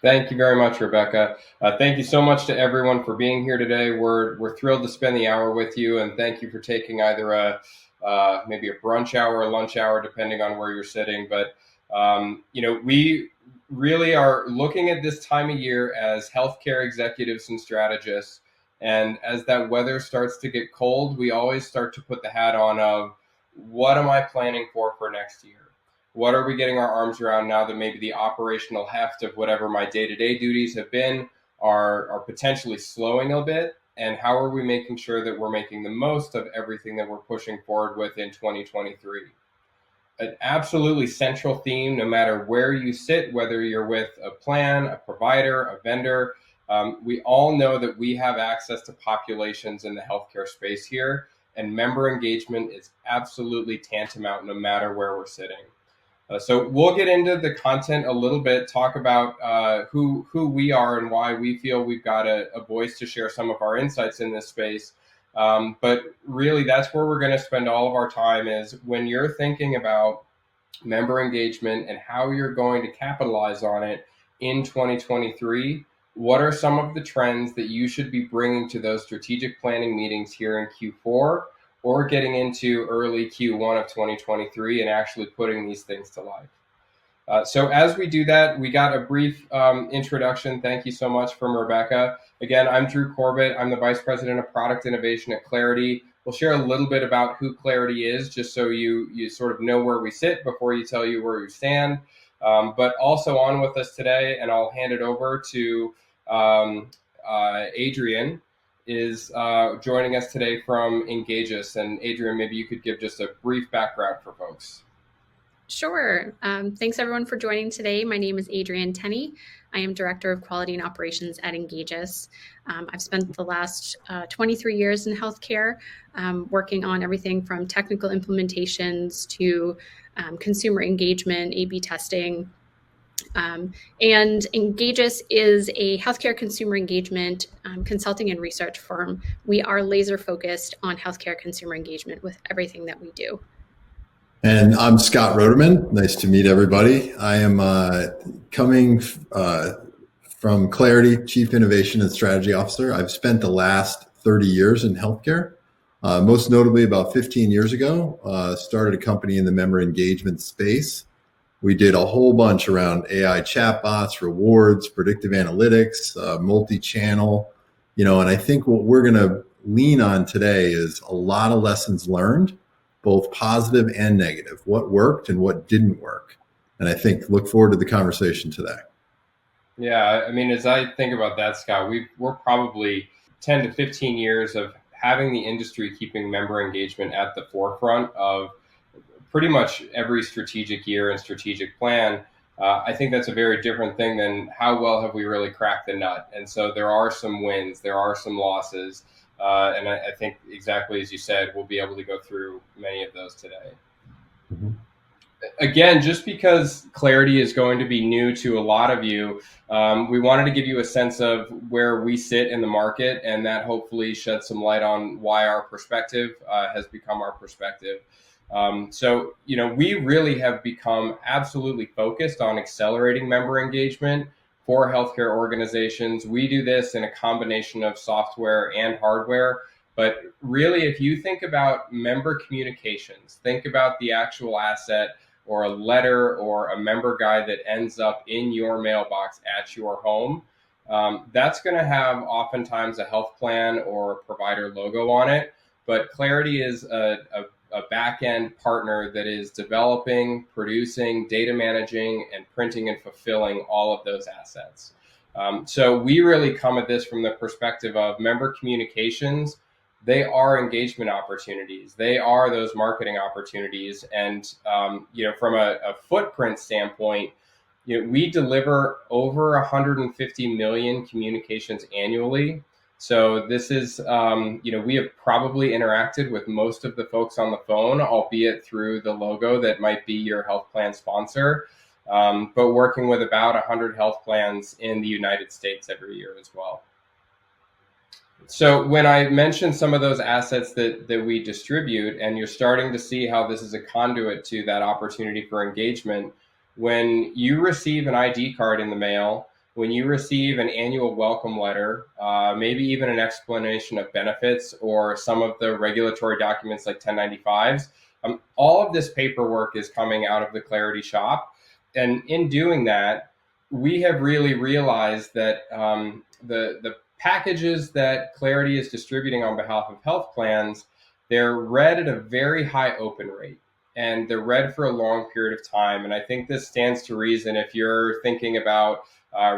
Thank you very much, Rebecca. Thank you so much to everyone for being here today. We're thrilled to spend the hour with you, and thank you for taking either a maybe a brunch hour or lunch hour, depending on where you're sitting. But we really are looking at this time of year as healthcare executives and strategists. And as that weather starts to get cold, we always start to put the hat on of what am I planning for next year? What are we getting our arms around now that maybe the operational heft of whatever my day-to-day duties have been are potentially slowing a bit? And how are we making sure that we're making the most of everything that we're pushing forward with in 2023? An absolutely central theme, no matter where you sit, whether you're with a plan, a provider, a vendor. We all know that we have access to populations in the healthcare space here, and member engagement is absolutely tantamount no matter where we're sitting. So we'll get into the content a little bit, talk about who we are and why we feel we've got a voice to share some of our insights in this space. But really, that's where we're going to spend all of our time is when you're thinking about member engagement and how you're going to capitalize on it in 2023. What are some of the trends that you should be bringing to those strategic planning meetings here in Q4 or getting into early Q1 of 2023 and actually putting these things to life? So as we do that, we got a brief introduction. Thank you so much from Rebecca. Again, I'm Drew Corbett. I'm the Vice President of Product Innovation at Clarity. We'll share a little bit about who Clarity is, just so you sort of know where we sit before you tell you where you stand. But also on with us today, and I'll hand it over to Adrian, is joining us today from Engageus. And Adrian, maybe you could give just a brief background for folks. Sure. Thanks everyone for joining today. My name is Adrienne Tenney. I am Director of Quality and Operations at Engageus. I've spent the last 23 years in healthcare, working on everything from technical implementations to consumer engagement, A/B testing. And Engageus is a healthcare consumer engagement consulting and research firm. We are laser focused on healthcare consumer engagement with everything that we do. And I'm Scott Roderman. Nice to meet everybody. I am coming from Clarity, Chief Innovation and Strategy Officer. I've spent the last 30 years in healthcare. Most notably, about 15 years ago, started a company in the member engagement space. We did a whole bunch around AI chatbots, rewards, predictive analytics, multi-channel, and I think what we're going to lean on today is a lot of lessons learned, both positive and negative, what worked and what didn't work. And I think look forward to the conversation today. Yeah, I mean, as I think about that, Scott, we're probably 10 to 15 years of having the industry keeping member engagement at the forefront of pretty much every strategic year and strategic plan. I think that's a very different thing than how well have we really cracked the nut. And so there are some wins, there are some losses. And I think exactly as you said, we'll be able to go through many of those today. Mm-hmm. Again, just because Clarity is going to be new to a lot of you, we wanted to give you a sense of where we sit in the market, and that hopefully sheds some light on why our perspective has become our perspective. So, we really have become absolutely focused on accelerating member engagement for healthcare organizations. We do this in a combination of software and hardware. But really, if you think about member communications, think about the actual asset or a letter or a member guide that ends up in your mailbox at your home. That's going to have oftentimes a health plan or a provider logo on it. But Clarity is a back-end partner that is developing, producing, data managing, and printing and fulfilling all of those assets. So we really come at this from the perspective of member communications. They are engagement opportunities. They are those marketing opportunities. And, from a footprint standpoint, we deliver over 150 million communications annually. So this is, we have probably interacted with most of the folks on the phone, albeit through the logo that might be your health plan sponsor, but working with about 100 health plans in the United States every year as well. So when I mentioned some of those assets that we distribute, and you're starting to see how this is a conduit to that opportunity for engagement, when you receive an ID card in the mail, when you receive an annual welcome letter, maybe even an explanation of benefits or some of the regulatory documents like 1095s, all of this paperwork is coming out of the Clarity shop. And in doing that, we have really realized that the packages that Clarity is distributing on behalf of health plans, they're read at a very high open rate, and they're read for a long period of time. And I think this stands to reason if you're thinking about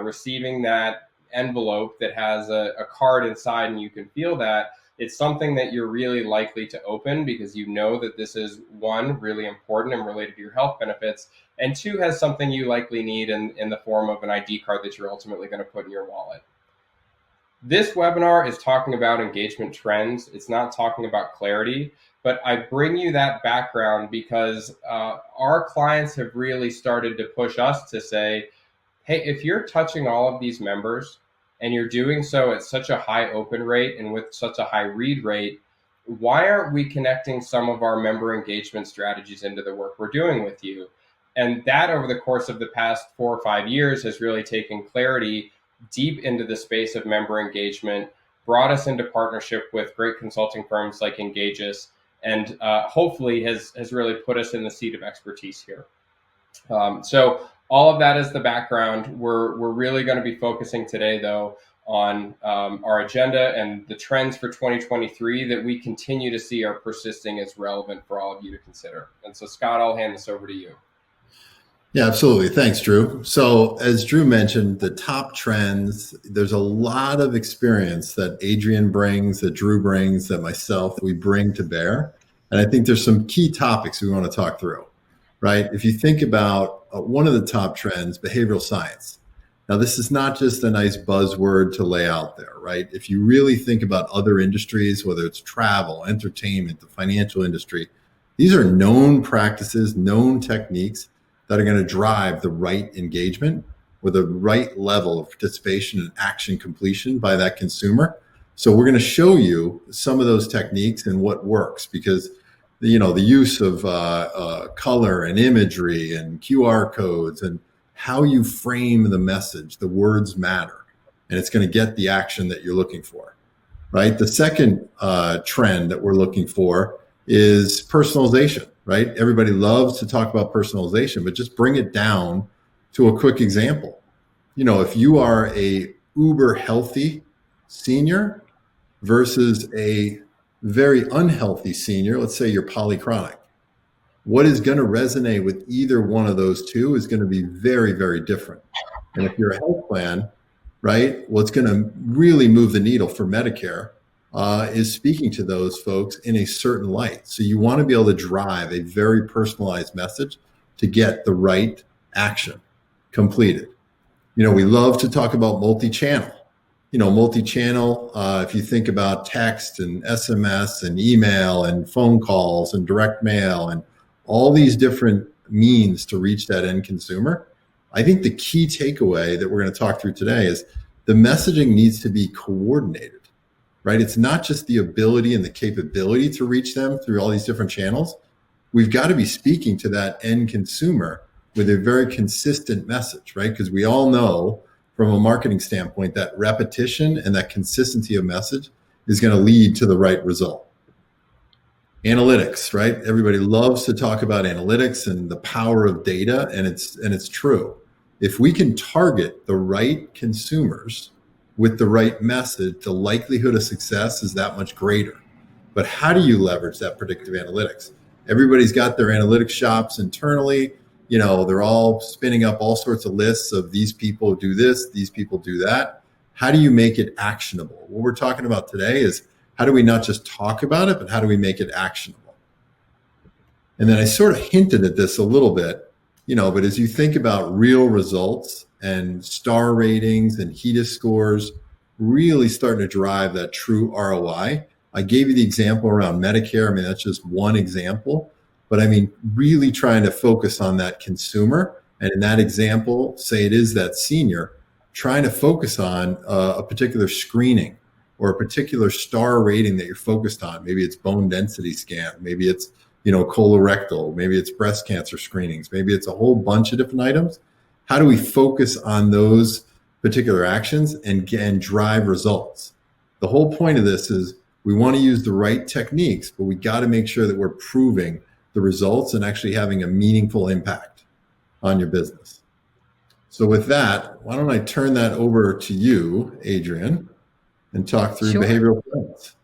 receiving that envelope that has a card inside and you can feel that, it's something that you're really likely to open because you know that this is, one, really important and related to your health benefits, and two, has something you likely need in the form of an ID card that you're ultimately going to put in your wallet. This webinar is talking about engagement trends. It's not talking about Clarity, but I bring you that background because our clients have really started to push us to say, hey, if you're touching all of these members and you're doing so at such a high open rate and with such a high read rate, why aren't we connecting some of our member engagement strategies into the work we're doing with you? And that over the course of the past 4 or 5 years has really taken Clarity deep into the space of member engagement, brought us into partnership with great consulting firms like Engageus, and hopefully has really put us in the seat of expertise here. So all of that is the background. We're really going to be focusing today, though, on our agenda and the trends for 2023 that we continue to see are persisting as relevant for all of you to consider. And so, Scott, I'll hand this over to you. Yeah, absolutely. Thanks, Drew. So as Drew mentioned, the top trends, there's a lot of experience that Adrian brings, that Drew brings, that myself, we bring to bear. And I think there's some key topics we want to talk through, right? If you think about one of the top trends, behavioral science. Now, this is not just a nice buzzword to lay out there, right? If you really think about other industries, whether it's travel, entertainment, the financial industry, these are known practices, known techniques that are going to drive the right engagement with the right level of participation and action completion by that consumer. So we're going to show you some of those techniques and what works, because the use of color and imagery and QR codes and how you frame the message, the words matter, and it's going to get the action that you're looking for, right? The second trend that we're looking for is personalization, right? Everybody loves to talk about personalization, but just bring it down to a quick example. If you are a uber healthy senior versus a very unhealthy senior, let's say you're polychronic, what is going to resonate with either one of those two is going to be very, very different. And if you're a health plan, right, what's going to really move the needle for Medicare is speaking to those folks in a certain light. So you want to be able to drive a very personalized message to get the right action completed. We love to talk about multi-channel. Multi-channel, if you think about text and SMS and email and phone calls and direct mail and all these different means to reach that end consumer, I think the key takeaway that we're going to talk through today is the messaging needs to be coordinated. Right? It's not just the ability and the capability to reach them through all these different channels. We've got to be speaking to that end consumer with a very consistent message, right? Because we all know from a marketing standpoint that repetition and that consistency of message is going to lead to the right result. Analytics, right? Everybody loves to talk about analytics and the power of data, and it's true. If we can target the right consumers with the right message, the likelihood of success is that much greater. But how do you leverage that predictive analytics? Everybody's got their analytics shops internally. They're all spinning up all sorts of lists of these people do this, these people do that. How do you make it actionable? What we're talking about today is how do we not just talk about it, but how do we make it actionable? And then I sort of hinted at this a little bit, but as you think about real results and star ratings and HEDIS scores really starting to drive that true ROI. I gave you the example around Medicare. That's just one example, but really trying to focus on that consumer. And in that example, say it is that senior, trying to focus on a particular screening or a particular star rating that you're focused on. Maybe it's bone density scan. Maybe it's, colorectal. Maybe it's breast cancer screenings. Maybe it's a whole bunch of different items. How do we focus on those particular actions and drive results. The whole point of this is we want to use the right techniques, but we got to make sure that we're proving the results and actually having a meaningful impact on your business. So with that, why don't I turn that over to you, Adrienne, and talk through behavioral science.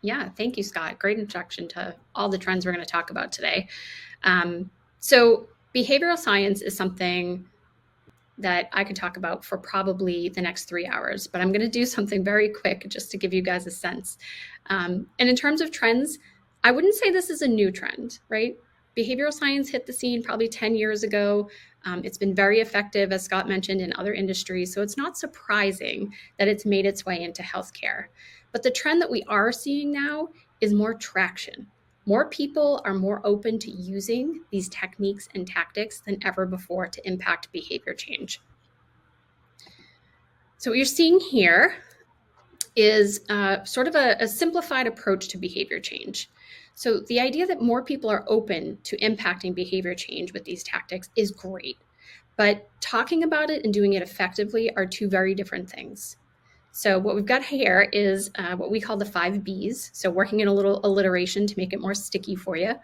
Yeah, thank you, Scott. Great introduction to all the trends we're going to talk about today. So behavioral science is something that I could talk about for probably the next 3 hours, but I'm going to do something very quick just to give you guys a sense. And in terms of trends, I wouldn't say this is a new trend, right? Behavioral science hit the scene probably 10 years ago. It's been very effective, as Scott mentioned, in other industries. So it's not surprising that it's made its way into healthcare. But the trend that we are seeing now is more traction. More people are more open to using these techniques and tactics than ever before to impact behavior change. So what you're seeing here is sort of a simplified approach to behavior change. So the idea that more people are open to impacting behavior change with these tactics is great, but talking about it and doing it effectively are two very different things. So what we've got here is what we call the 5 Bs. So working in a little alliteration to make it more sticky for you.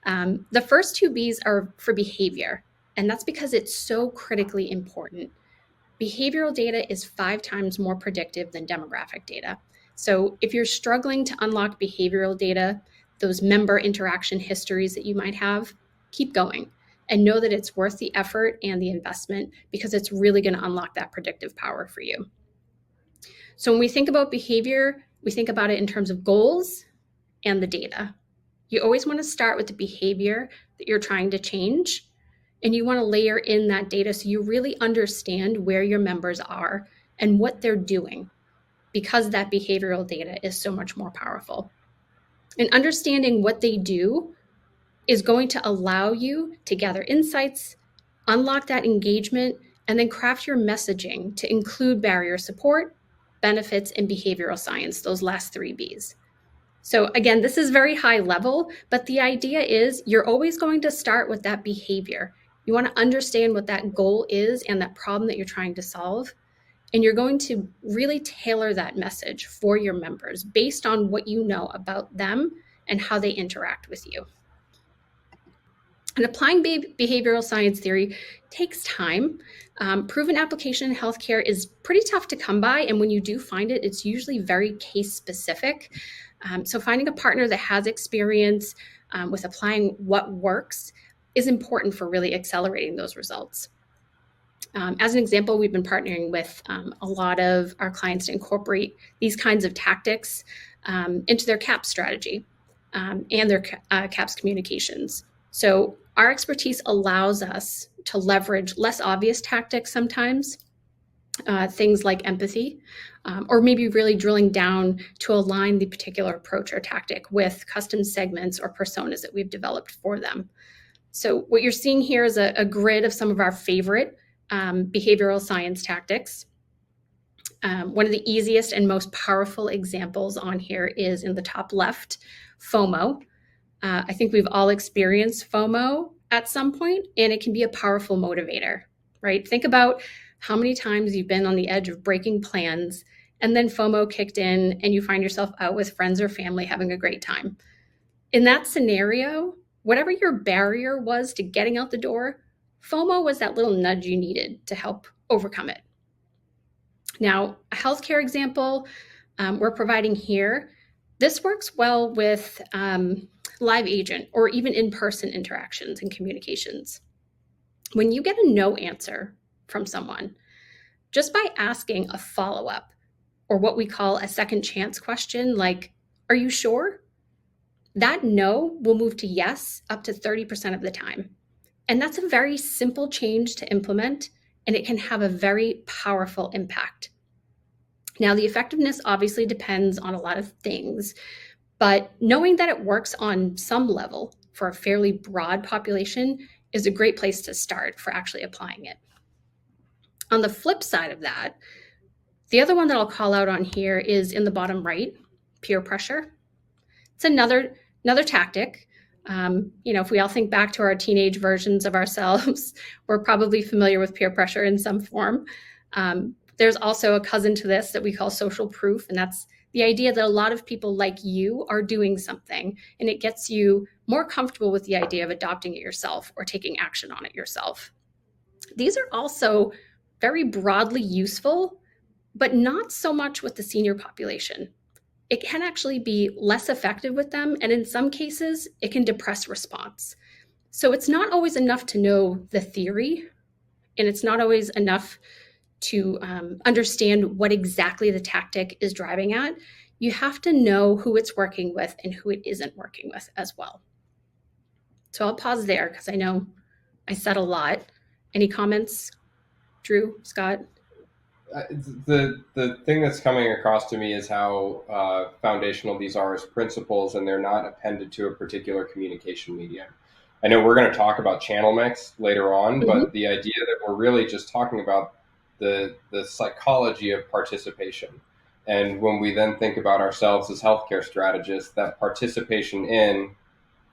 The first 2 Bs are for behavior, and that's because it's so critically important. Behavioral data is 5 times more predictive than demographic data. So if you're struggling to unlock behavioral data, those member interaction histories that you might have, keep going and know that it's worth the effort and the investment because it's really going to unlock that predictive power for you. So when we think about behavior, we think about it in terms of goals and the data. You always want to start with the behavior that you're trying to change, and you want to layer in that data so you really understand where your members are and what they're doing, because that behavioral data is so much more powerful. And understanding what they do is going to allow you to gather insights, unlock that engagement, and then craft your messaging to include barrier support, benefits, and behavioral science, those last 3 Bs. So again, this is very high level, but the idea is you're always going to start with that behavior. You want to understand what that goal is and that problem that you're trying to solve. And you're going to really tailor that message for your members based on what you know about them and how they interact with you. And applying behavioral science theory takes time. Proven application in healthcare is pretty tough to come by. And when you do find it, it's usually very case specific. So finding a partner that has experience with applying what works is important for really accelerating those results. As an example, we've been partnering with a lot of our clients to incorporate these kinds of tactics into their CAPS strategy and their CAPS communications. So our expertise allows us to leverage less obvious tactics sometimes, things like empathy, or maybe really drilling down to align the particular approach or tactic with custom segments or personas that we've developed for them. So what you're seeing here is a grid of some of our favorite behavioral science tactics. One of the easiest and most powerful examples on here is in the top left, FOMO. I think we've all experienced FOMO at some point, and it can be a powerful motivator, right? Think about how many times you've been on the edge of breaking plans, and then FOMO kicked in, and you find yourself out with friends or family having a great time. In that scenario, whatever your barrier was to getting out the door, FOMO was that little nudge you needed to help overcome it. Now, a healthcare example we're providing here, this works well with live agent or even in-person interactions and communications. When you get a no answer from someone, just by asking a follow-up or what we call a second chance question, like, are you sure? That no will move to yes up to 30% of the time. And that's a very simple change to implement, and it can have a very powerful impact. Now, the effectiveness obviously depends on a lot of things, but knowing that it works on some level for a fairly broad population is a great place to start for actually applying it. On the flip side of that, the other one that I'll call out on here is in the bottom right, peer pressure. It's another tactic. If we all think back to our teenage versions of ourselves, we're probably familiar with peer pressure in some form. There's also a cousin to this that we call social proof, and that's the idea that a lot of people like you are doing something, and it gets you more comfortable with the idea of adopting it yourself or taking action on it yourself. These are also very broadly useful, but not so much with the senior population. It can actually be less effective with them, and in some cases, it can depress response. So it's not always enough to know the theory, and it's not always enough to understand what exactly the tactic is driving at. You have to know who it's working with and who it isn't working with as well. So I'll pause there because I know I said a lot. Any comments, Drew, Scott? The thing that's coming across to me is how foundational these are as principles, and they're not appended to a particular communication medium. I know we're going to talk about channel mix later on, but the idea that we're really just talking about the psychology of participation. And when we then think about ourselves as healthcare strategists, that participation in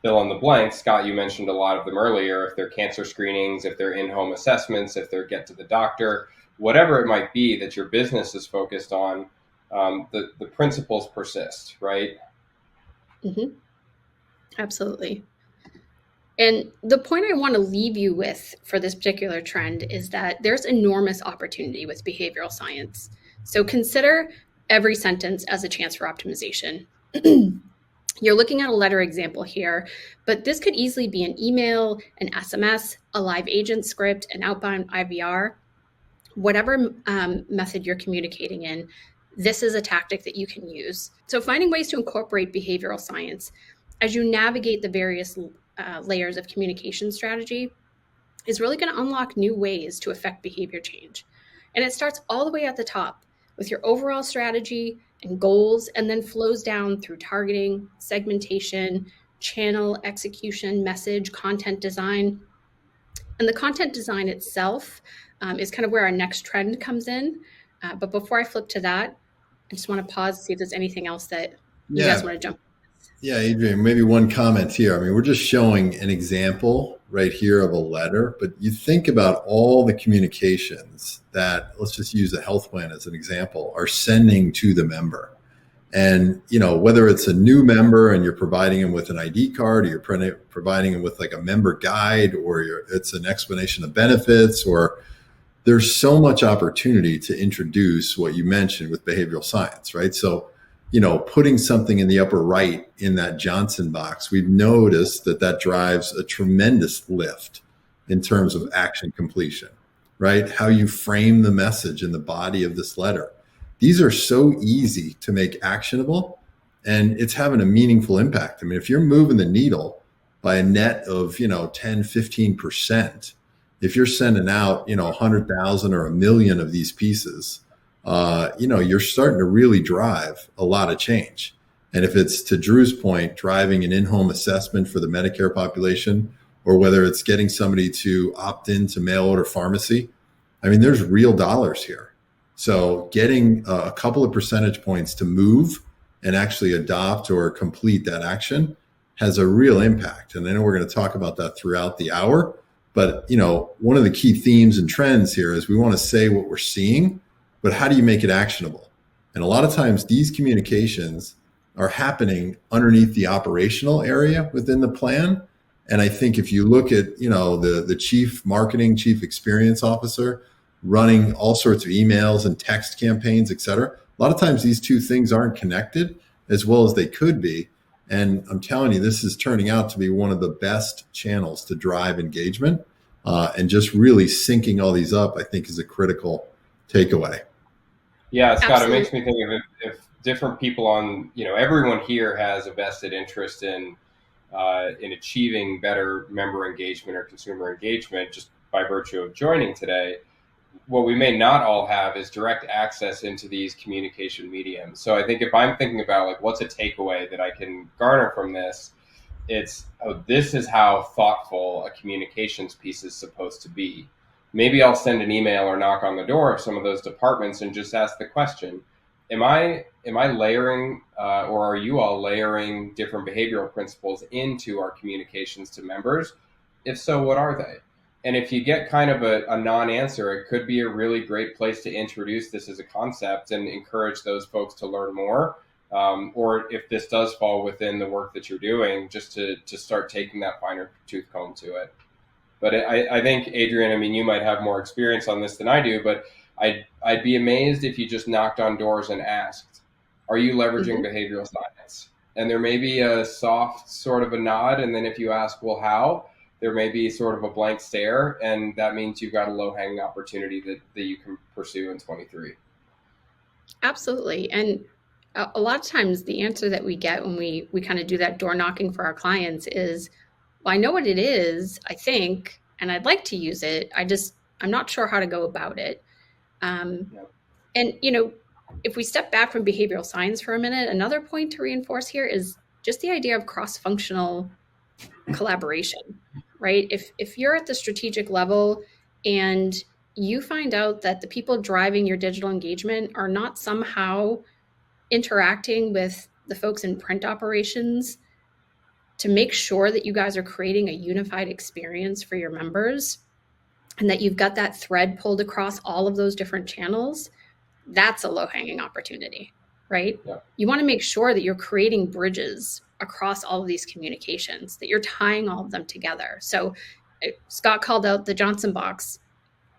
fill in the blank, Scott, you mentioned a lot of them earlier, if they're cancer screenings, if they're in-home assessments, if they're get to the doctor, whatever it might be that your business is focused on, the principles persist, right? Mm-hmm. Absolutely. And the point I want to leave you with for this particular trend is that there's enormous opportunity with behavioral science. So consider every sentence as a chance for optimization. You're looking at a letter example here, but this could easily be an email, an SMS, a live agent script, an outbound IVR. Whatever method you're communicating in, this is a tactic that you can use. So finding ways to incorporate behavioral science as you navigate the various layers of communication strategy is really going to unlock new ways to affect behavior change. And it starts all the way at the top with your overall strategy and goals, and then flows down through targeting, segmentation, channel execution, message, content design. And the content design itself is kind of where our next trend comes in. But before I flip to that, I just want to pause to see if there's anything else that you guys want to jump. Yeah, Adrian, maybe one comment here. I mean, we're just showing an example right here of a letter, but you think about all the communications that, let's just use a health plan as an example, are sending to the member. And, you know, whether it's a new member and you're providing them with an ID card, or you're providing them with like a member guide, or it's an explanation of benefits, or there's so much opportunity to introduce what you mentioned with behavioral science, right? So, you know, putting something in the upper right in that Johnson box, we've noticed that drives a tremendous lift in terms of action completion, right? How you frame the message in the body of this letter. These are so easy to make actionable, and it's having a meaningful impact. I mean, if you're moving the needle by a net of, 10, 15%, if you're sending out, 100,000 or 1 million of these pieces, you're starting to really drive a lot of change. And if it's, to Drew's point, driving an in-home assessment for the Medicare population, or whether it's getting somebody to opt into mail order pharmacy, I mean, there's real dollars here. So getting a couple of percentage points to move and actually adopt or complete that action has a real impact. And I know we're going to talk about that throughout the hour, but, one of the key themes and trends here is we want to say what we're seeing, but how do you make it actionable? And a lot of times these communications are happening underneath the operational area within the plan. And I think if you look at, the chief marketing, chief experience officer running all sorts of emails and text campaigns, et cetera, a lot of times these two things aren't connected as well as they could be. And I'm telling you, this is turning out to be one of the best channels to drive engagement, and just really syncing all these up, I think, is a critical takeaway. Yeah, Scott, Absolutely. It makes me think of if different people on, everyone here has a vested interest in achieving better member engagement or consumer engagement just by virtue of joining today. What we may not all have is direct access into these communication mediums. So I think if I'm thinking about like what's a takeaway that I can garner from this, it's, this is how thoughtful a communications piece is supposed to be. Maybe I'll send an email or knock on the door of some of those departments and just ask the question, am I layering or are you all layering different behavioral principles into our communications to members? If so, what are they? And if you get kind of a non-answer, it could be a really great place to introduce this as a concept and encourage those folks to learn more. Or if this does fall within the work that you're doing, just to start taking that finer tooth comb to it. But I think, Adrian, I mean, you might have more experience on this than I do, but I'd be amazed if you just knocked on doors and asked, are you leveraging behavioral science? And there may be a soft sort of a nod. And then if you ask, well, how? There may be sort of a blank stare. And that means you've got a low-hanging opportunity that you can pursue in 23. Absolutely. And a lot of times the answer that we get when we kind of do that door knocking for our clients is, well, I know what it is, I think, and I'd like to use it. I'm not sure how to go about it. And, if we step back from behavioral science for a minute, another point to reinforce here is just the idea of cross-functional collaboration, right? If you're at the strategic level and you find out that the people driving your digital engagement are not somehow interacting with the folks in print operations to make sure that you guys are creating a unified experience for your members and that you've got that thread pulled across all of those different channels, that's a low-hanging opportunity, right? Yeah. You want to make sure that you're creating bridges across all of these communications, that you're tying all of them together. So Scott called out the Johnson box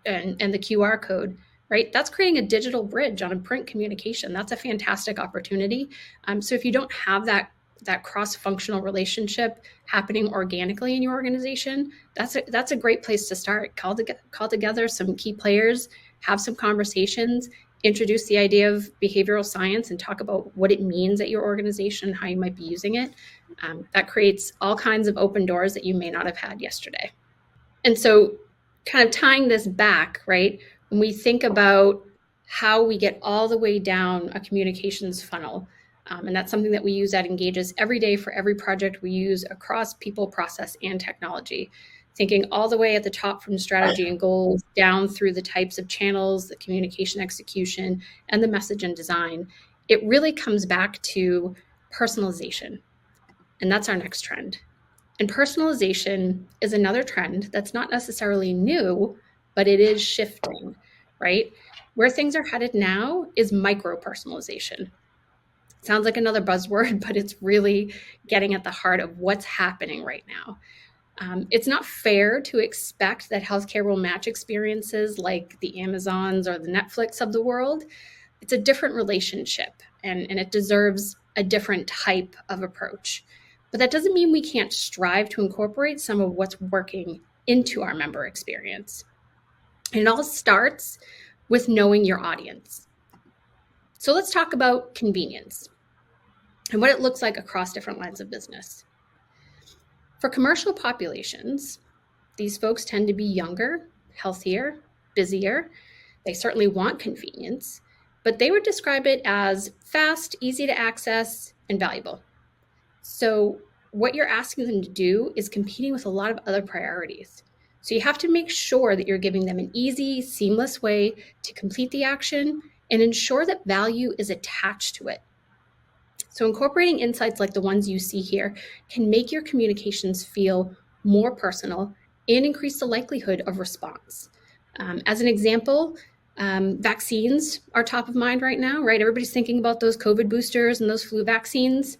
and the QR code, right? That's creating a digital bridge on a print communication. That's a fantastic opportunity. So if you don't have that cross-functional relationship happening organically in your organization, that's a great place to start. Call together some key players, have some conversations, introduce the idea of behavioral science and talk about what it means at your organization, how you might be using it. That creates all kinds of open doors that you may not have had yesterday. And so kind of tying this back, right? When we think about how we get all the way down a communications funnel, and that's something that we use at Engages every day for every project we use across people, process, and technology. Thinking all the way at the top from strategy and goals down through the types of channels, the communication execution, and the message and design. It really comes back to personalization. And that's our next trend. And personalization is another trend that's not necessarily new, but it is shifting, right? Where things are headed now is micro-personalization. Sounds like another buzzword, but it's really getting at the heart of what's happening right now. It's not fair to expect that healthcare will match experiences like the Amazons or the Netflix of the world. It's a different relationship, and it deserves a different type of approach. But that doesn't mean we can't strive to incorporate some of what's working into our member experience. And it all starts with knowing your audience. So let's talk about convenience and what it looks like across different lines of business. For commercial populations, these folks tend to be younger, healthier, busier. They certainly want convenience, but they would describe it as fast, easy to access, and valuable. So what you're asking them to do is competing with a lot of other priorities. So you have to make sure that you're giving them an easy, seamless way to complete the action and ensure that value is attached to it. So incorporating insights like the ones you see here can make your communications feel more personal and increase the likelihood of response. As an example, vaccines are top of mind right now, right? Everybody's thinking about those COVID boosters and those flu vaccines.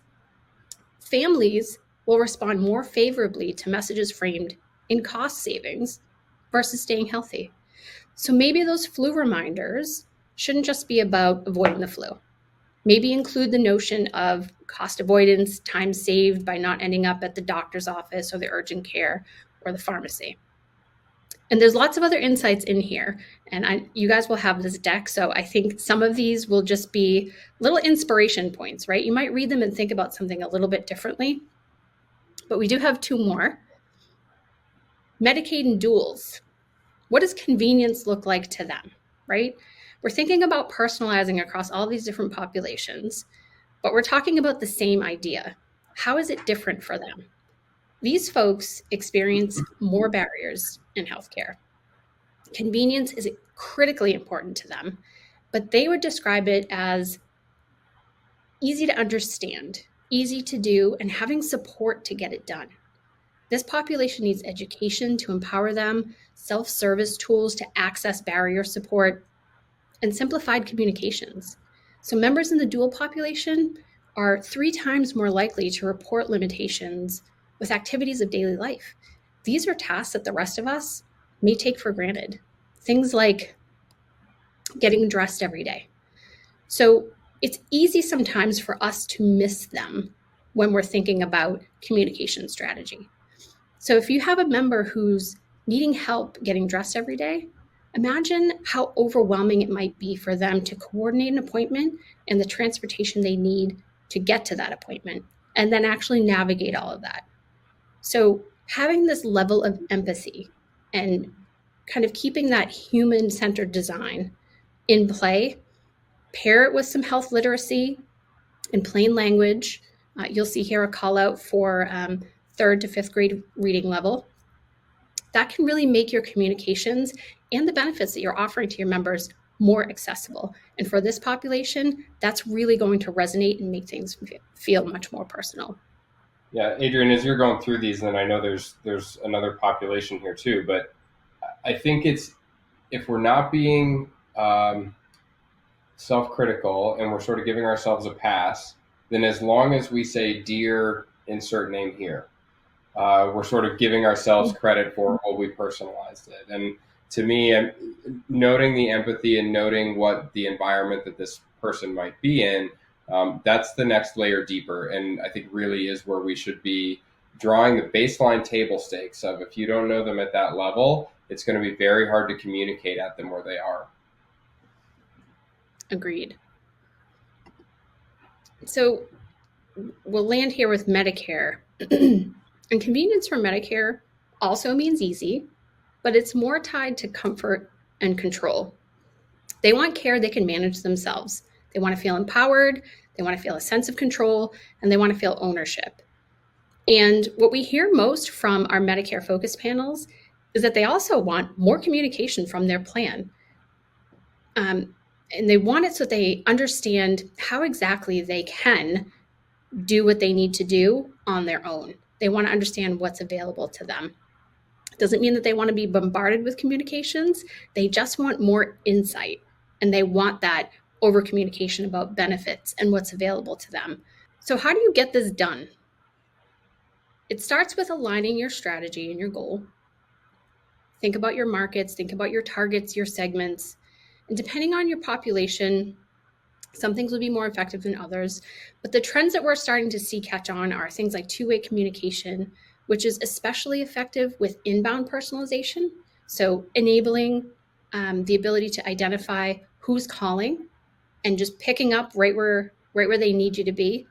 Families will respond more favorably to messages framed in cost savings versus staying healthy. So maybe those flu reminders shouldn't just be about avoiding the flu. Maybe include the notion of cost avoidance, time saved by not ending up at the doctor's office or the urgent care or the pharmacy. And there's lots of other insights in here, and you guys will have this deck, so I think some of these will just be little inspiration points, right? You might read them and think about something a little bit differently, but we do have two more. Medicaid and duals. What does convenience look like to them, right? We're thinking about personalizing across all these different populations, but we're talking about the same idea. How is it different for them? These folks experience more barriers in healthcare. Convenience is critically important to them, but they would describe it as easy to understand, easy to do, and having support to get it done. This population needs education to empower them, self-service tools to access barrier support, and simplified communications. So members in the dual population are 3 times more likely to report limitations with activities of daily life. These are tasks that the rest of us may take for granted. Things like getting dressed every day. So it's easy sometimes for us to miss them when we're thinking about communication strategy. So if you have a member who's needing help getting dressed every day, imagine how overwhelming it might be for them to coordinate an appointment and the transportation they need to get to that appointment, and then actually navigate all of that. So having this level of empathy and kind of keeping that human-centered design in play, pair it with some health literacy in plain language. You'll see here a call out for 3rd to 5th grade reading level. That can really make your communications and the benefits that you're offering to your members more accessible. And for this population, that's really going to resonate and make things feel much more personal. Yeah, Adrian, as you're going through these, and I know there's another population here too, but I think it's, if we're not being self-critical and we're sort of giving ourselves a pass, then as long as we say dear insert name here, we're sort of giving ourselves credit for, well, we personalized it. And to me, noting the empathy and noting what the environment that this person might be in, that's the next layer deeper. And I think really is where we should be drawing the baseline table stakes of, if you don't know them at that level, it's going to be very hard to communicate at them where they are. Agreed. So we'll land here with Medicare. And convenience for Medicare also means easy, but it's more tied to comfort and control. They want care they can manage themselves. They want to feel empowered, they want to feel a sense of control, and they want to feel ownership. And what we hear most from our Medicare focus panels is that they also want more communication from their plan. And they want it so they understand how exactly they can do what they need to do on their own. They want to understand what's available to them. It doesn't mean that they want to be bombarded with communications. They just want more insight, and they want that over communication about benefits and what's available to them. So how do you get this done? It starts with aligning your strategy and your goal. Think about your markets, think about your targets, your segments, and depending on your population, some things will be more effective than others, but the trends that we're starting to see catch on are things like two-way communication, which is especially effective with inbound personalization. So enabling the ability to identify who's calling and just picking up right where they need you to be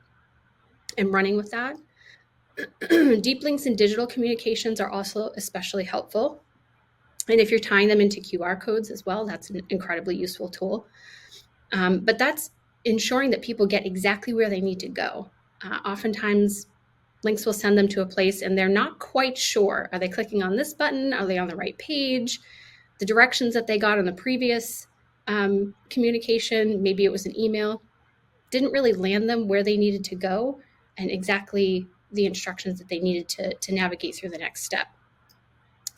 and running with that. Deep links in digital communications are also especially helpful. And if you're tying them into QR codes as well, that's an incredibly useful tool. But that's ensuring that people get exactly where they need to go. Oftentimes, links will send them to a place and they're not quite sure. Are they clicking on this button? Are they on the right page? The directions that they got on the previous communication, maybe it was an email, didn't really land them where they needed to go and exactly the instructions that they needed to navigate through the next step.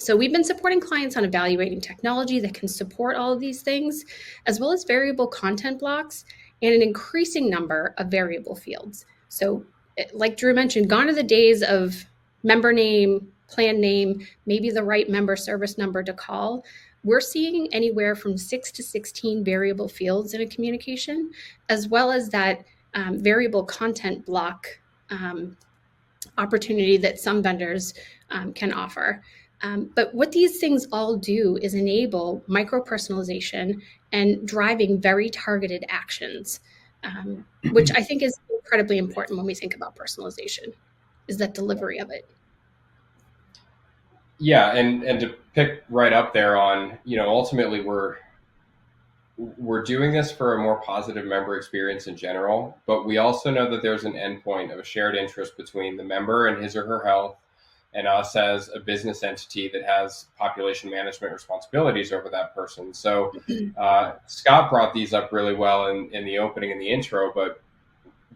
So we've been supporting clients on evaluating technology that can support all of these things, as well as variable content blocks and an increasing number of variable fields. So like Drew mentioned, gone are the days of member name, plan name, maybe the right member service number to call. We're seeing anywhere from 6 to 16 variable fields in a communication, as well as that variable content block opportunity that some vendors can offer. But what these things all do is enable micro-personalization and driving very targeted actions, which I think is incredibly important when we think about personalization, is that delivery of it. Yeah, and to pick right up there on, ultimately we're doing this for a more positive member experience in general, but we also know that there's an endpoint of a shared interest between the member and his or her health and us as a business entity that has population management responsibilities over that person. So Scott brought these up really well in the opening and the intro, but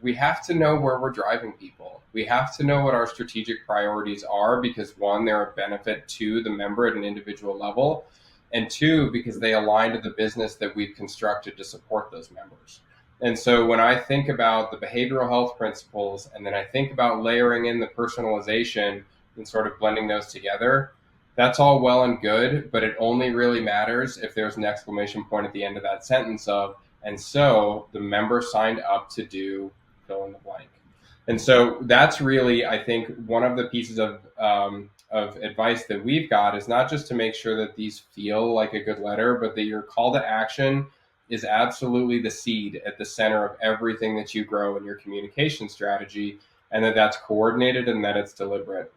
we have to know where we're driving people. We have to know what our strategic priorities are because one, they're a benefit to the member at an individual level, and two, because they align to the business that we've constructed to support those members. And so when I think about the behavioral health principles, and then I think about layering in the personalization and sort of blending those together, that's all well and good, but it only really matters if there's an exclamation point at the end of that sentence of, and so the member signed up to do fill in the blank. And so that's really, I think, one of the pieces of advice that we've got is not just to make sure that these feel like a good letter, but that your call to action is absolutely the seed at the center of everything that you grow in your communication strategy, and that that's coordinated and that it's deliberate.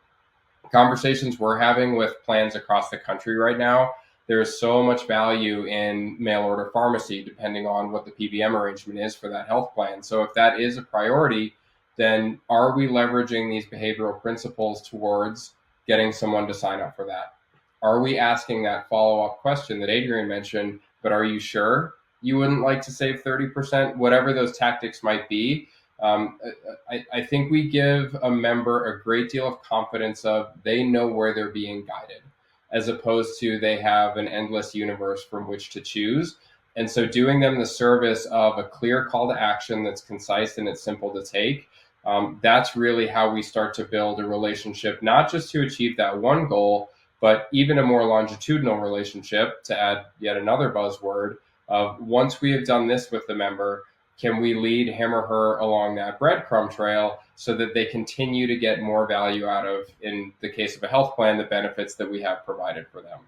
Conversations we're having with plans across the country right now, there is so much value in mail order pharmacy, depending on what the PBM arrangement is for that health plan. So if that is a priority, then are we leveraging these behavioral principles towards getting someone to sign up for that? Are we asking that follow-up question that Adrian mentioned, but are you sure you wouldn't like to save 30%, whatever those tactics might be? I think we give a member a great deal of confidence of they know where they're being guided, as opposed to they have an endless universe from which to choose. And so doing them the service of a clear call to action that's concise and it's simple to take, that's really how we start to build a relationship, not just to achieve that one goal, but even a more longitudinal relationship, to add yet another buzzword, of once we have done this with the member, can we lead him or her along that breadcrumb trail so that they continue to get more value out of, in the case of a health plan, the benefits that we have provided for them.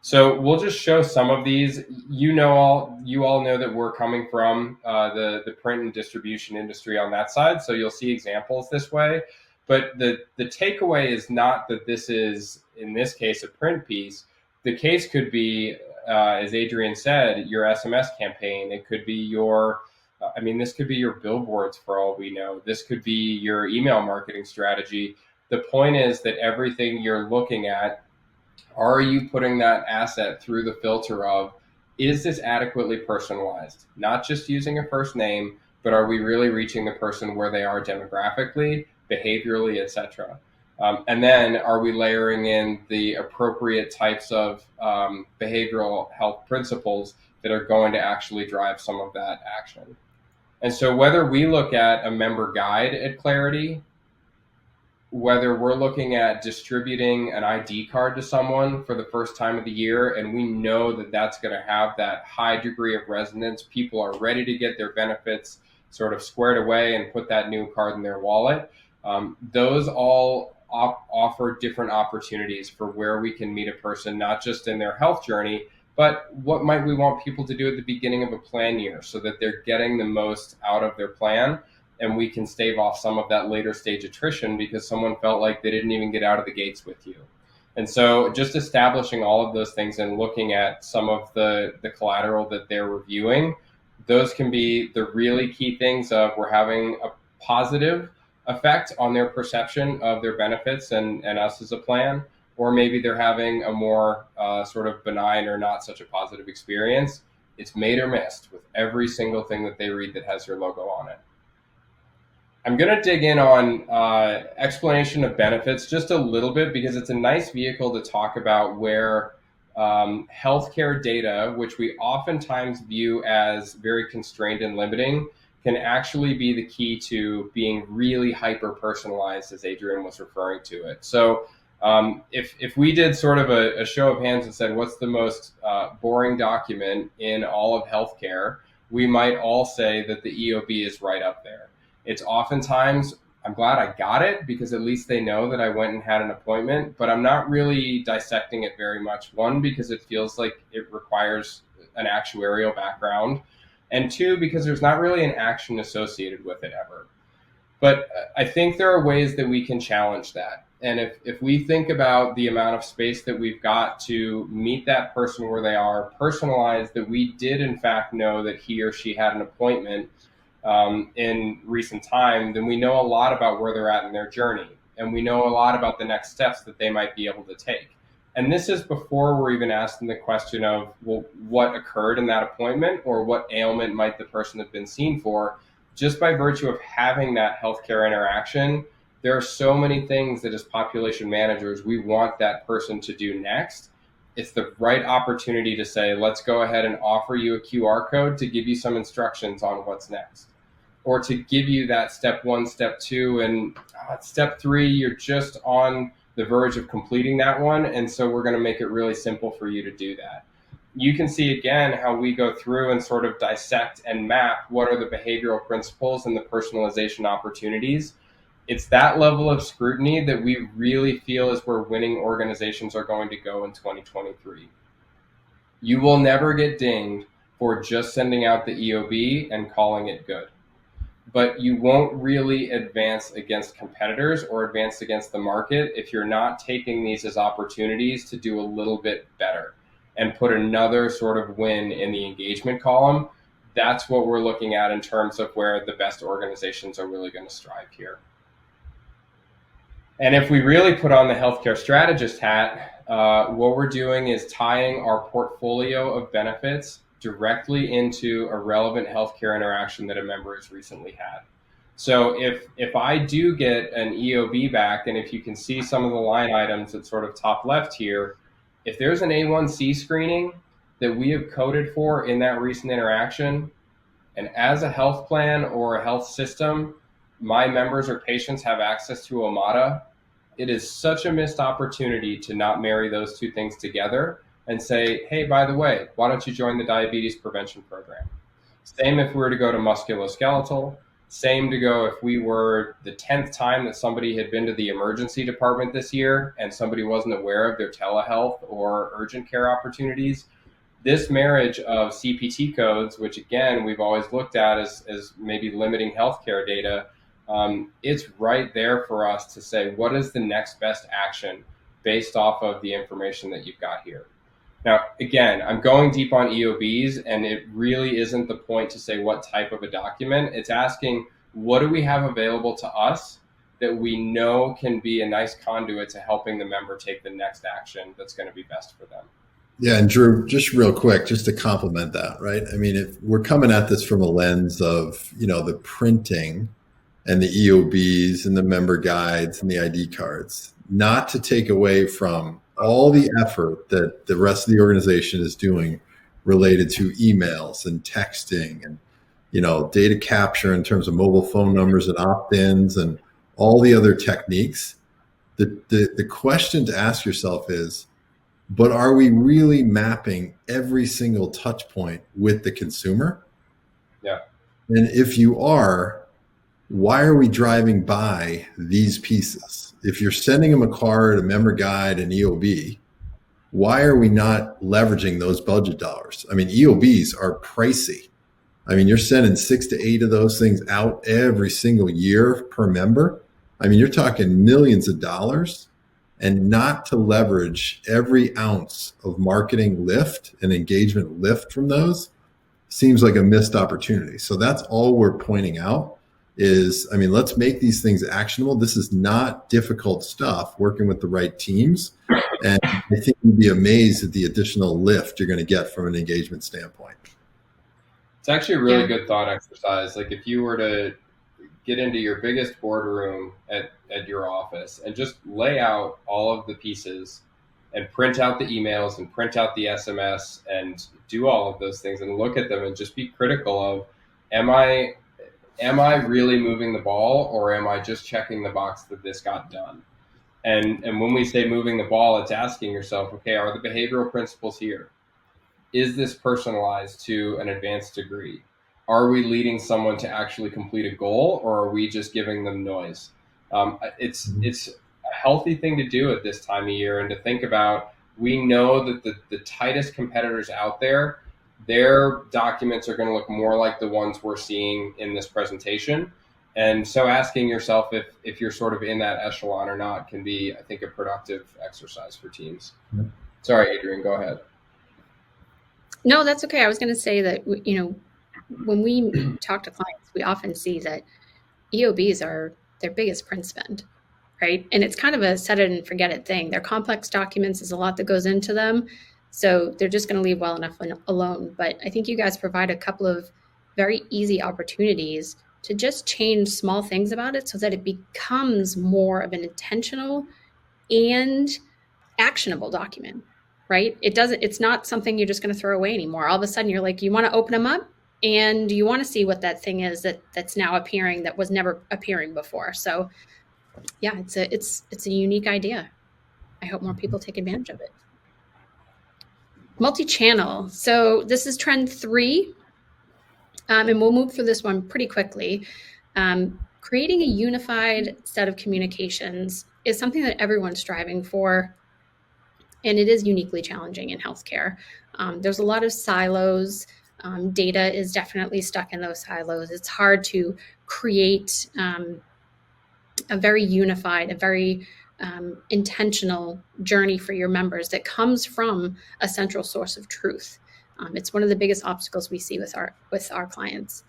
So we'll just show some of these. You all know that we're coming from the print and distribution industry on that side, so you'll see examples this way. But the takeaway is not that this is, in this case, a print piece. The case could be, as Adrian said, your SMS campaign. It could be this could be your billboards for all we know. This could be your email marketing strategy. The point is that everything you're looking at, are you putting that asset through the filter of, is this adequately personalized? Not just using a first name, but are we really reaching the person where they are demographically, behaviorally, etc.? And then are we layering in the appropriate types of behavioral health principles that are going to actually drive some of that action? And so whether we look at a member guide at Clarity, whether we're looking at distributing an ID card to someone for the first time of the year, and we know that that's going to have that high degree of resonance, people are ready to get their benefits sort of squared away and put that new card in their wallet. Those all offer different opportunities for where we can meet a person, not just in their health journey, but what might we want people to do at the beginning of a plan year so that they're getting the most out of their plan, and we can stave off some of that later stage attrition because someone felt like they didn't even get out of the gates with you. And so just establishing all of those things and looking at some of the collateral that they're reviewing, those can be the really key things of we're having a positive effect on their perception of their benefits and us as a plan, or maybe they're having a more sort of benign or not such a positive experience. It's made or missed with every single thing that they read that has your logo on it. I'm going to dig in on explanation of benefits just a little bit because it's a nice vehicle to talk about where healthcare data, which we oftentimes view as very constrained and limiting, can actually be the key to being really hyper-personalized, as Adrian was referring to it. So if we did sort of a show of hands and said, what's the most boring document in all of healthcare, we might all say that the EOB is right up there. It's oftentimes, I'm glad I got it because at least they know that I went and had an appointment, but I'm not really dissecting it very much. One, because it feels like it requires an actuarial background, and two, because there's not really an action associated with it ever. But I think there are ways that we can challenge that. And if we think about the amount of space that we've got to meet that person where they are, personalize that we did in fact know that he or she had an appointment in recent time, then we know a lot about where they're at in their journey. And we know a lot about the next steps that they might be able to take. And this is before we're even asking the question of, well, what occurred in that appointment or what ailment might the person have been seen for? just by virtue of having that healthcare interaction, there are so many things that as population managers, we want that person to do next. It's the right opportunity to say, let's go ahead and offer you a QR code to give you some instructions on what's next, or to give you that step 1, step 2, and step 3, you're just on the verge of completing that one. And so we're going to make it really simple for you to do that. You can see again how we go through and sort of dissect and map what are the behavioral principles and the personalization opportunities. It's that level of scrutiny that we really feel is where winning organizations are going to go in 2023. You will never get dinged for just sending out the EOB and calling it good, but you won't really advance against competitors or advance against the market if you're not taking these as opportunities to do a little bit better and put another sort of win in the engagement column. That's what we're looking at in terms of where the best organizations are really going to strive here. And if we really put on the healthcare strategist hat, what we're doing is tying our portfolio of benefits directly into a relevant healthcare interaction that a member has recently had. So if I do get an EOB back, and if you can see some of the line items at sort of top left here, if there's an A1C screening that we have coded for in that recent interaction, and as a health plan or a health system, my members or patients have access to Omada, it is such a missed opportunity to not marry those two things together and say, hey, by the way, why don't you join the diabetes prevention program? Same if we were to go to musculoskeletal, same to go if we were the 10th time that somebody had been to the emergency department this year and somebody wasn't aware of their telehealth or urgent care opportunities. This marriage of CPT codes, which again, we've always looked at as maybe limiting healthcare data, it's right there for us to say, what is the next best action based off of the information that you've got here? Now, again, I'm going deep on EOBs, and it really isn't the point to say what type of a document. It's asking, what do we have available to us that we know can be a nice conduit to helping the member take the next action that's going to be best for them? Yeah, and Drew, just real quick, just to complement that, right? I mean, if we're coming at this from a lens of, the printing and the EOBs and the member guides and the ID cards, not to take away from all the effort that the rest of the organization is doing related to emails and texting and, data capture in terms of mobile phone numbers and opt-ins and all the other techniques. The question to ask yourself is, but are we really mapping every single touch point with the consumer? Yeah. And if you are, why are we driving by these pieces? If you're sending them a card, a member guide, an EOB, why are we not leveraging those budget dollars? I mean, EOBs are pricey. I mean, you're sending 6 to 8 of those things out every single year per member. I mean, you're talking millions of dollars, and not to leverage every ounce of marketing lift and engagement lift from those seems like a missed opportunity. So that's all we're pointing out is, let's make these things actionable. This is not difficult stuff, working with the right teams. And I think you'd be amazed at the additional lift you're going to get from an engagement standpoint. It's actually a really good thought exercise. Like if you were to get into your biggest boardroom at your office and just lay out all of the pieces and print out the emails and print out the SMS and do all of those things and look at them and just be critical of, am I really moving the ball, or am I just checking the box that this got done? And when we say moving the ball, it's asking yourself, okay, are the behavioral principles here? Is this personalized to an advanced degree? Are we leading someone to actually complete a goal, or are we just giving them noise? It's a healthy thing to do at this time of year, and to think about, we know that the tightest competitors out there, their documents are going to look more like the ones we're seeing in this presentation. And so asking yourself if you're sort of in that echelon or not can be, I think, a productive exercise for teams. Mm-hmm. Sorry, Adrian, go ahead. No, that's okay. I was going to say that, when we talk to clients, we often see that EOBs are their biggest print spend, right? And it's kind of a set it and forget it thing. They're complex documents. There's a lot that goes into them. So they're just going to leave well enough alone. But I think you guys provide a couple of very easy opportunities to just change small things about it so that it becomes more of an intentional and actionable document, right? It's not something you're just going to throw away anymore. All of a sudden you're like, you want to open them up and you want to see what that thing is that's now appearing that was never appearing before. So yeah, it's a unique idea. I hope more people take advantage of it. Multi-channel. So this is trend 3. And we'll move through this one pretty quickly. Creating a unified set of communications is something that everyone's striving for, and it is uniquely challenging in healthcare. There's a lot of silos. Data is definitely stuck in those silos. It's hard to create a very unified, a very intentional journey for your members that comes from a central source of truth. It's one of the biggest obstacles we see with our clients.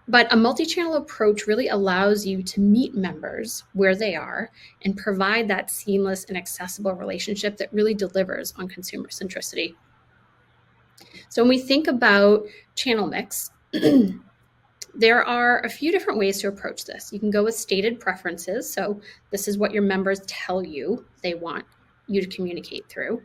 But a multi-channel approach really allows you to meet members where they are and provide that seamless and accessible relationship that really delivers on consumer centricity. So when we think about channel mix, there are a few different ways to approach this. You can go with stated preferences. So this is what your members tell you they want you to communicate through.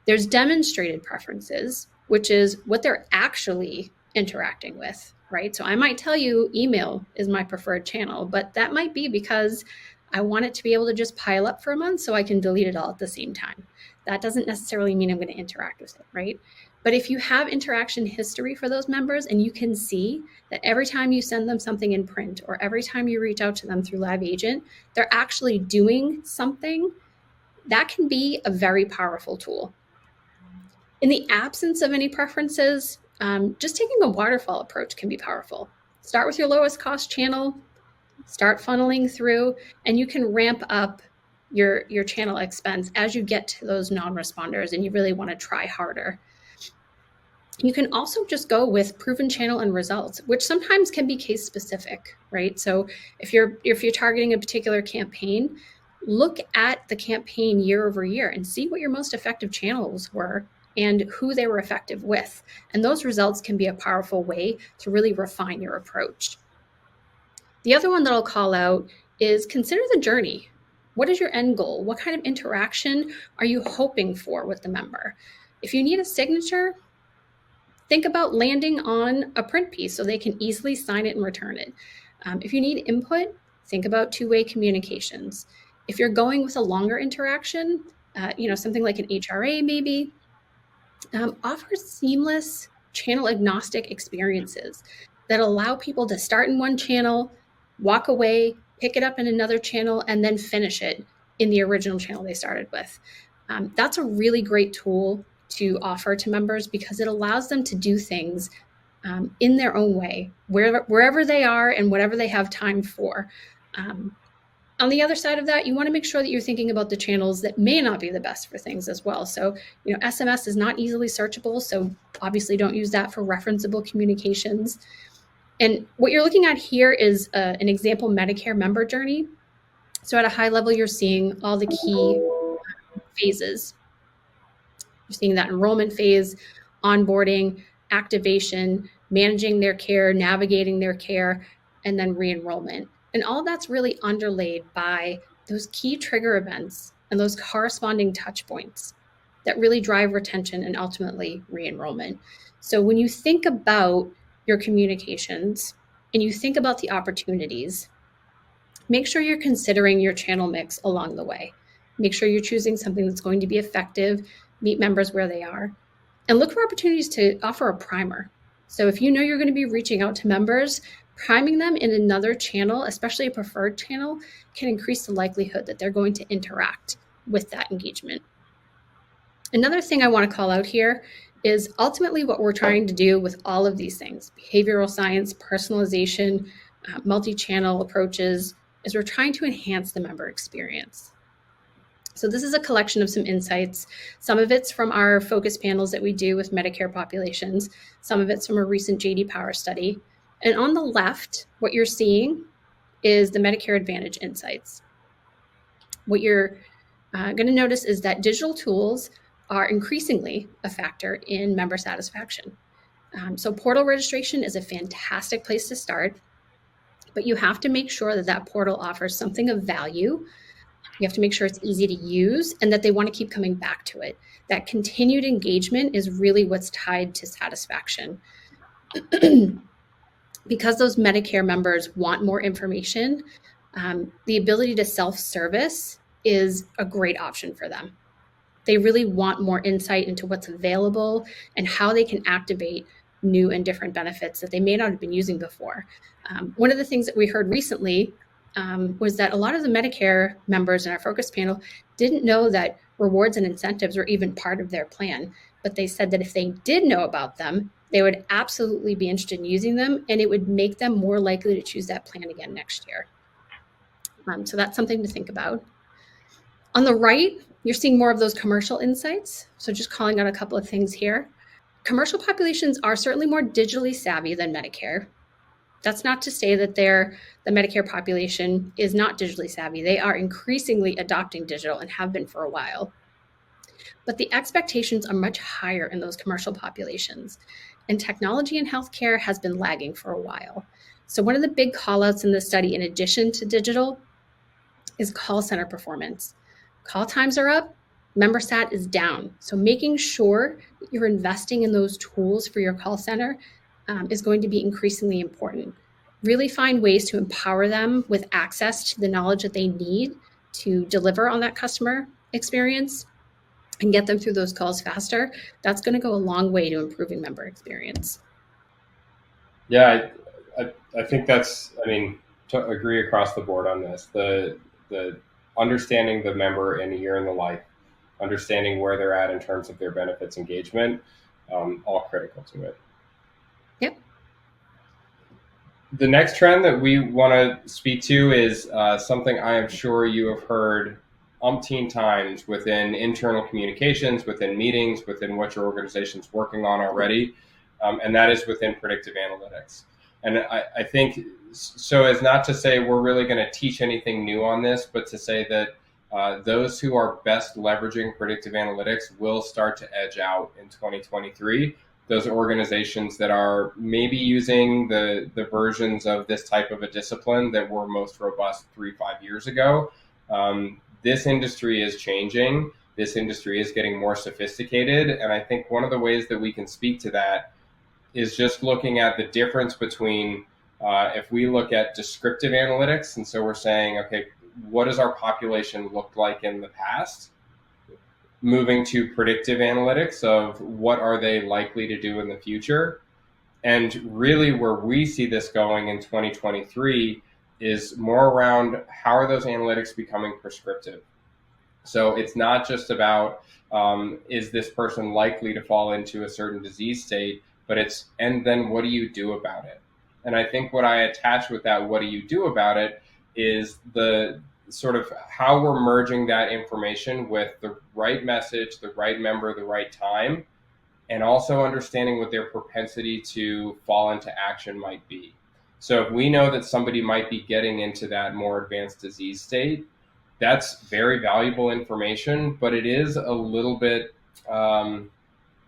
There's demonstrated preferences, which is what they're actually interacting with, right? So I might tell you email is my preferred channel, but that might be because I want it to be able to just pile up for a month so I can delete it all at the same time. That doesn't necessarily mean I'm going to interact with it, right? But if you have interaction history for those members and you can see that every time you send them something in print or every time you reach out to them through Live Agent, they're actually doing something, that can be a very powerful tool. In the absence of any preferences, just taking a waterfall approach can be powerful. Start with your lowest cost channel, start funneling through, and you can ramp up your channel expense as you get to those non-responders and you really want to try harder. You can also just go with proven channel and results, which sometimes can be case specific, right? So if you're targeting a particular campaign, look at the campaign year over year and see what your most effective channels were and who they were effective with. And those results can be a powerful way to really refine your approach. The other one that I'll call out is consider the journey. What is your end goal? What kind of interaction are you hoping for with the member? If you need a signature, think about landing on a print piece so they can easily sign it and return it. If you need input, think about two-way communications. If you're going with a longer interaction, something like an HRA maybe, offer seamless channel agnostic experiences that allow people to start in one channel, walk away, pick it up in another channel, and then finish it in the original channel they started with. That's a really great tool to offer to members because it allows them to do things in their own way, wherever they are and whatever they have time for. On the other side of that, you want to make sure that you're thinking about the channels that may not be the best for things as well. So, SMS is not easily searchable, so obviously don't use that for referenceable communications. And what you're looking at here is an example Medicare member journey. So at a high level, you're seeing all the key phases. You're seeing that enrollment phase, onboarding, activation, managing their care, navigating their care, and then re-enrollment. And all that's really underlaid by those key trigger events and those corresponding touch points that really drive retention and ultimately re-enrollment. So when you think about your communications and you think about the opportunities, make sure you're considering your channel mix along the way. Make sure you're choosing something that's going to be effective, meet members where they are, and look for opportunities to offer a primer. So if you know you're going to be reaching out to members, priming them in another channel, especially a preferred channel, can increase the likelihood that they're going to interact with that engagement. Another thing I want to call out here is ultimately what we're trying to do with all of these things, behavioral science, personalization, multi-channel approaches, is we're trying to enhance the member experience. So this is a collection of some insights. Some of it's from our focus panels that we do with Medicare populations. Some of it's from a recent J.D. Power study. And on the left, what you're seeing is the Medicare Advantage insights. What you're going to notice is that digital tools are increasingly a factor in member satisfaction. So portal registration is a fantastic place to start. But you have to make sure that that portal offers something of value. You have to make sure it's easy to use and that they want to keep coming back to it. That continued engagement is really what's tied to satisfaction. Because those Medicare members want more information, the ability to self-service is a great option for them. They really want more insight into what's available and how they can activate new and different benefits that they may not have been using before. One of the things that we heard recently was that a lot of the Medicare members in our focus panel didn't know that rewards and incentives were even part of their plan. But they said that if they did know about them, they would absolutely be interested in using them, and it would make them more likely to choose that plan again next year. So that's something to think about. On the right, you're seeing more of those commercial insights. So just calling out a couple of things here. Commercial populations are certainly more digitally savvy than Medicare. That's not to say that the Medicare population is not digitally savvy. They are increasingly adopting digital and have been for a while. But the expectations are much higher in those commercial populations. And technology in healthcare has been lagging for a while. So one of the big callouts in the study, in addition to digital, is call center performance. Call times are up, member sat is down. So making sure that you're investing in those tools for your call center is going to be increasingly important. Really find ways to empower them with access to the knowledge that they need to deliver on that customer experience and get them through those calls faster. That's going to go a long way to improving member experience. Yeah, I think to agree across the board on this. The understanding the member in a year in the life, understanding where they're at in terms of their benefits engagement, all critical to it. Yep. The next trend that we want to speak to is something I am sure you have heard umpteen times within internal communications, within meetings, within what your organization's working on already, and that is within predictive analytics. And I think, so as not to say we're really going to teach anything new on this, but to say that those who are best leveraging predictive analytics will start to edge out in 2023. Those organizations that are maybe using the versions of this type of a discipline that were most robust 3-5 years ago. This industry is changing. This industry is getting more sophisticated. And I think one of the ways that we can speak to that is just looking at the difference between if we look at descriptive analytics. And so we're saying, okay, what does our population look like in the past? Moving to predictive analytics of what are they likely to do in the future. And really where we see this going in 2023 is more around how are those analytics becoming prescriptive. So it's not just about is this person likely to fall into a certain disease state, but and then what do you do about it? And I think what I attach with that, what do you do about it, is the sort of how we're merging that information with the right message, the right member, the right time, and also understanding what their propensity to fall into action might be. So if we know that somebody might be getting into that more advanced disease state, that's very valuable information, but it is a little bit,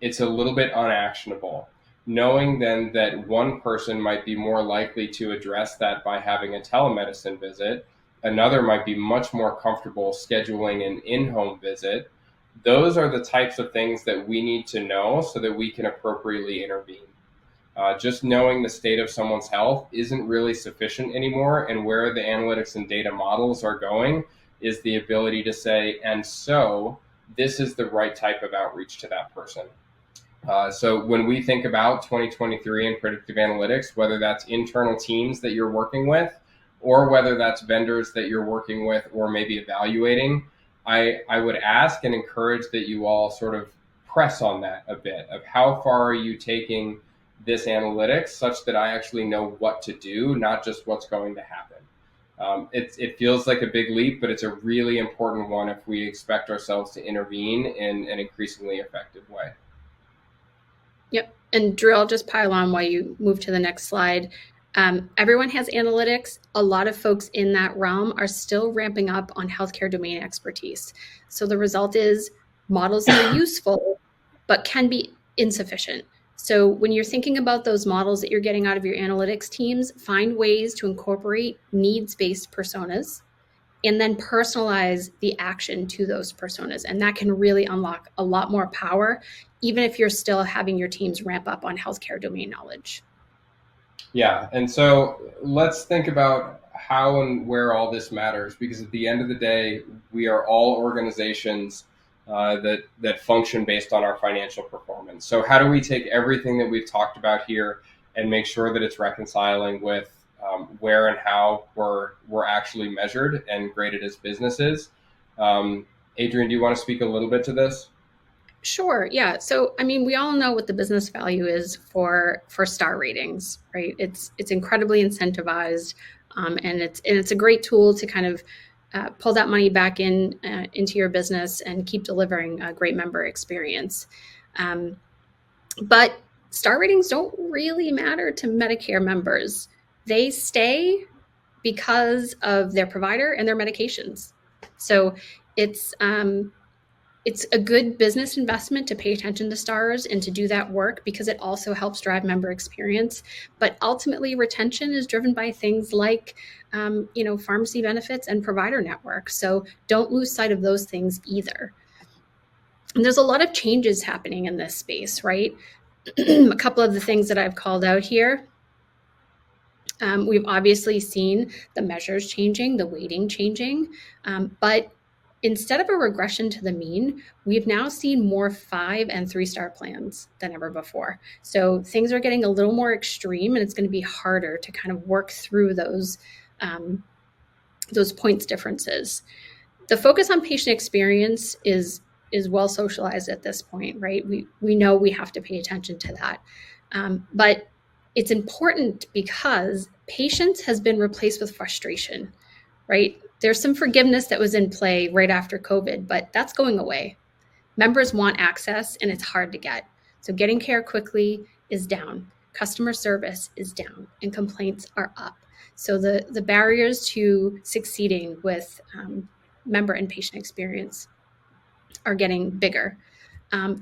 it's a little bit unactionable. Knowing then that one person might be more likely to address that by having a telemedicine visit, another might be much more comfortable scheduling an in-home visit. Those are the types of things that we need to know so that we can appropriately intervene. Just knowing the state of someone's health isn't really sufficient anymore. And where the analytics and data models are going is the ability to say, and so this is the right type of outreach to that person. So when we think about 2023 and predictive analytics, whether that's internal teams that you're working with, or whether that's vendors that you're working with or maybe evaluating, I would ask and encourage that you all sort of press on that a bit of how far are you taking this analytics such that I actually know what to do, not just what's going to happen. It feels like a big leap, but it's a really important one if we expect ourselves to intervene in an increasingly effective way. Yep. And Drew, I'll just pile on while you move to the next slide. Everyone has analytics. A lot of folks in that realm are still ramping up on healthcare domain expertise. So the result is models that are useful, but can be insufficient. So when you're thinking about those models that you're getting out of your analytics teams, find ways to incorporate needs-based personas and then personalize the action to those personas. And that can really unlock a lot more power, even if you're still having your teams ramp up on healthcare domain knowledge. Yeah, and so let's think about how and where all this matters, because at the end of the day, we are all organizations that function based on our financial performance. So how do we take everything that we've talked about here and make sure that it's reconciling with where and how we're actually measured and graded as businesses? Adrian, do you want to speak a little bit to this? Sure. Yeah. So, I mean, we all know what the business value is for star ratings, right? It's incredibly incentivized, and it's a great tool to kind of pull that money back into your business and keep delivering a great member experience. But star ratings don't really matter to Medicare members. They stay because of their provider and their medications. So it's a good business investment to pay attention to stars and to do that work because it also helps drive member experience. But ultimately, retention is driven by things like, pharmacy benefits and provider networks. So don't lose sight of those things either. And there's a lot of changes happening in this space, right? A couple of the things that I've called out here. We've obviously seen the measures changing, the weighting changing, but instead of a regression to the mean, we've now seen more 5 and 3-star plans than ever before. So things are getting a little more extreme, and it's going to be harder to kind of work through those points differences. The focus on patient experience is well socialized at this point, right? We know we have to pay attention to that. But it's important because patience has been replaced with frustration, right? There's some forgiveness that was in play right after COVID, but that's going away. Members want access and it's hard to get. So getting care quickly is down. Customer service is down and complaints are up. So the barriers to succeeding with member and patient experience are getting bigger. And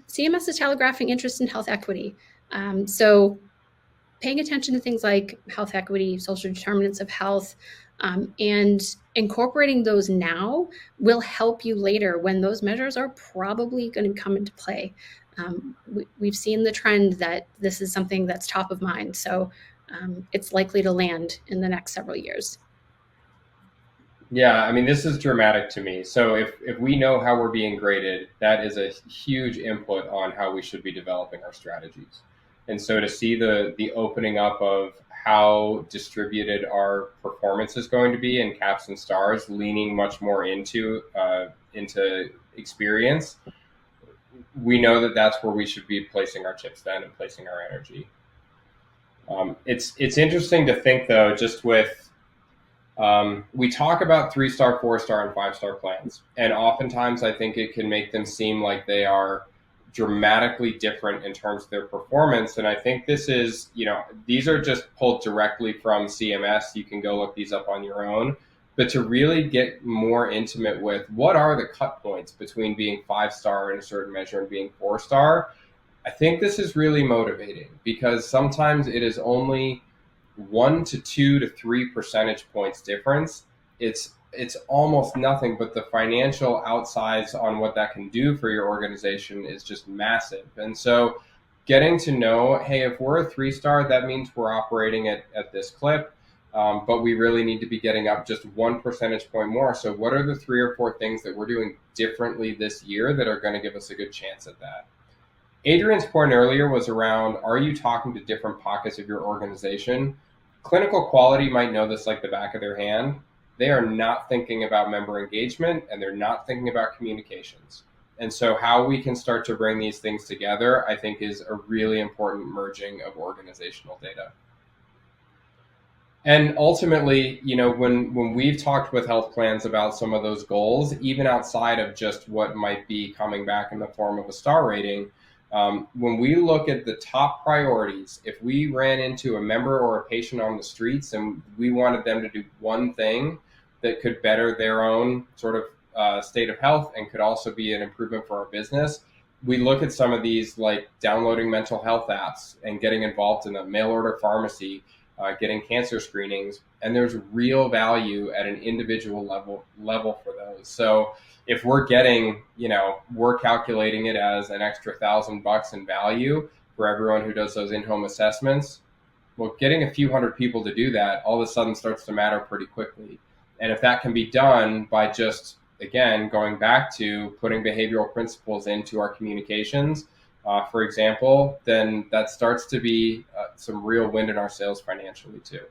CMS is telegraphing interest in health equity. So paying attention to things like health equity, social determinants of health, and incorporating those now will help you later when those measures are probably going to come into play. We've seen the trend that this is something that's top of mind. So it's likely to land in the next several years. Yeah, I mean, this is dramatic to me. So if we know how we're being graded, that is a huge input on how we should be developing our strategies. And so to see the opening up of how distributed our performance is going to be in caps and stars, leaning much more into experience, we know that that's where we should be placing our chips then and placing our energy. It's interesting to think, though, just with we talk about 3-star, 4-star, and 5-star plans, and oftentimes I think it can make them seem like they are dramatically different in terms of their performance. And I think this is, these are just pulled directly from CMS. You can go look these up on your own. But to really get more intimate with what are the cut points between being 5-star in a certain measure and being 4-star, I think this is really motivating because sometimes it is only 1 to 2 to 3 percentage points difference. It's almost nothing, but the financial outsides on what that can do for your organization is just massive. And so getting to know, hey, if we're a 3-star, that means we're operating at this clip, but we really need to be getting up just 1 percentage point more. So what are the 3 or 4 things that we're doing differently this year that are going to give us a good chance at that? Adrian's point earlier was around, are you talking to different pockets of your organization? Clinical quality might know this like the back of their hand. They are not thinking about member engagement and they're not thinking about communications. And so how we can start to bring these things together, I think, is a really important merging of organizational data. And ultimately, when we've talked with health plans about some of those goals, even outside of just what might be coming back in the form of a star rating, when we look at the top priorities, if we ran into a member or a patient on the streets and we wanted them to do one thing that could better their own sort of state of health and could also be an improvement for our business, we look at some of these, like downloading mental health apps and getting involved in a mail order pharmacy, getting cancer screenings, and there's real value at an individual level for those. So if we're getting, we're calculating it as an extra $1,000 in value for everyone who does those in-home assessments. Well, getting a few hundred people to do that all of a sudden starts to matter pretty quickly. And if that can be done by just, again, going back to putting behavioral principles into our communications, for example, then that starts to be some real wind in our sails financially too.